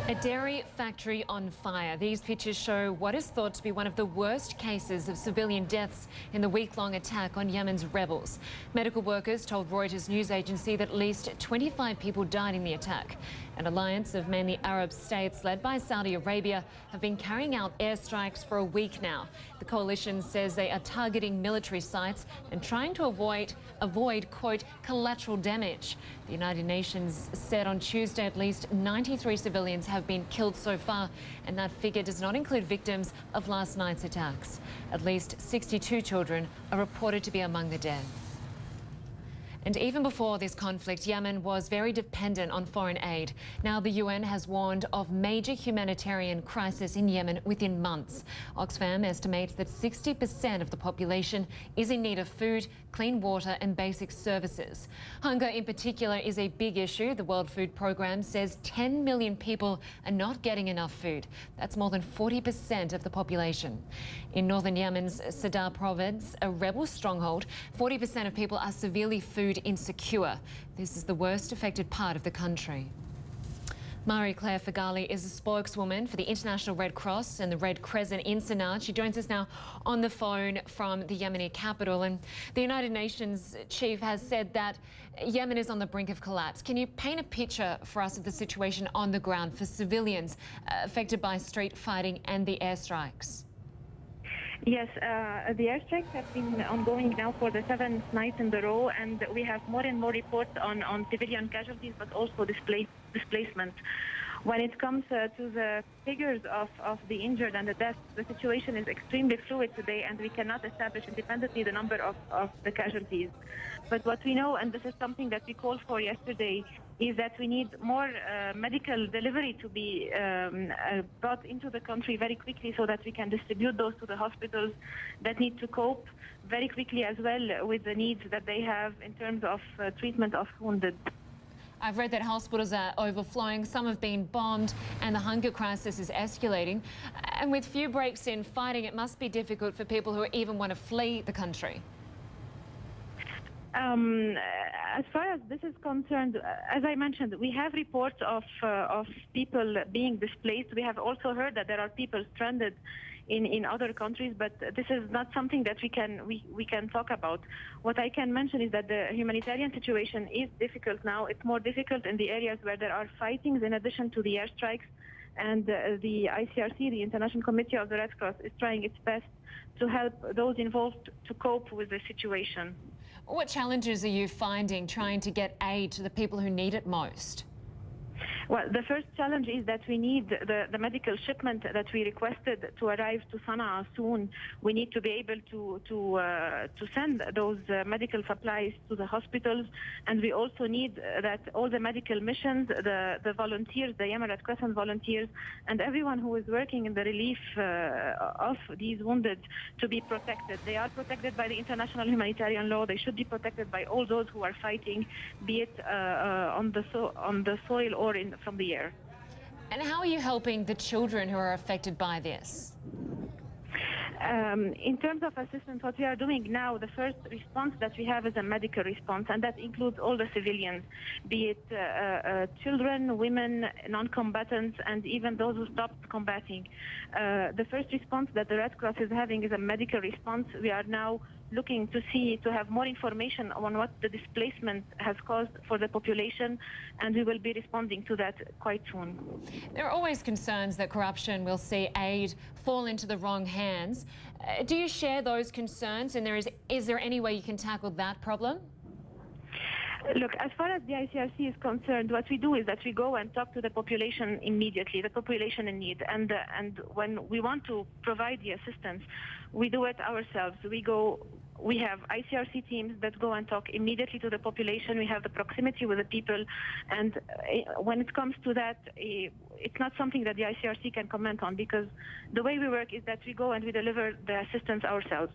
A dairy factory on fire. These pictures show what is thought to be one of the worst cases of civilian deaths in the week-long attack on Yemen's rebels. Medical workers told Reuters news agency that at least 25 people died in the attack. An alliance of mainly Arab states led by Saudi Arabia have been carrying out airstrikes for a week now. The coalition says they are targeting military sites and trying to avoid, quote, collateral damage. The United Nations said on Tuesday at least 93 civilians have been killed so far, and that figure does not include victims of last night's attacks. At least 62 children are reported to be among the dead. And even before this conflict, Yemen was very dependent on foreign aid. Now the UN has warned of major humanitarian crisis in Yemen within months. Oxfam estimates that 60% of the population is in need of food, clean water and basic services. Hunger in particular is a big issue. The World Food Programme says 10 million people are not getting enough food. That's more than 40% of the population. In northern Yemen's Sadr province, a rebel stronghold, 40% of people are severely food insecure. This is the worst affected part of the country. Marie Claire Feghali is a spokeswoman for the International Red Cross and the Red Crescent in Sanaa. She joins us now on the phone from the Yemeni capital. And the United Nations chief has said that Yemen is on the brink of collapse. Can you paint a picture for us of the situation on the ground for civilians affected by street fighting and the airstrikes? Yes, the airstrikes have been ongoing now for the 7th night in a row, and we have more and more reports on civilian casualties, but also displacement. When it comes to the figures of the injured and the deaths, the situation is extremely fluid today, and we cannot establish independently the number of the casualties. But what we know, and this is something that we called for yesterday, is that we need more medical delivery to be brought into the country very quickly so that we can distribute those to the hospitals that need to cope very quickly as well with the needs that they have in terms of treatment of wounded. I've read that hospitals are overflowing, some have been bombed, and the hunger crisis is escalating. And with few breaks in fighting, it must be difficult for people who even want to flee the country. As far as this is concerned, as I mentioned, we have reports of people being displaced. We have also heard that there are people stranded in other countries, but this is not something that we can talk about. What I can mention is that the humanitarian situation is difficult now. It's more difficult in the areas where there are fightings in addition to the airstrikes, and the ICRC, the International Committee of the Red Cross, is trying its best to help those involved to cope with the situation. What challenges are you finding trying to get aid to the people who need it most? Well, the first challenge is that we need the medical shipment that we requested to arrive to Sana'a soon. We need to be able to send those medical supplies to the hospitals, and we also need that all the medical missions, the volunteers, the Yemen Red Crescent volunteers, and everyone who is working in the relief of these wounded to be protected. They are protected by the international humanitarian law. They should be protected by all those who are fighting, be it on the soil or from the air. And how are you helping the children who are affected by this? In terms of assistance, what we are doing now, the first response that we have is a medical response, and that includes all the civilians, be it children, women, non-combatants, and even those who stopped combating. The first response that the Red Cross is having is a medical response. We are now looking to have more information on what the displacement has caused for the population, and we will be responding to that quite soon. There are always concerns that corruption will see aid fall into the wrong hands. Do you share those concerns, and is there any way you can tackle that problem? Look, as far as the ICRC is concerned, what we do is that we go and talk to the population immediately, the population in need. And when we want to provide the assistance, we do it ourselves. We have ICRC teams that go and talk immediately to the population. We have the proximity with the people. And when it comes to that, it's not something that the ICRC can comment on, because the way we work is that we go and we deliver the assistance ourselves.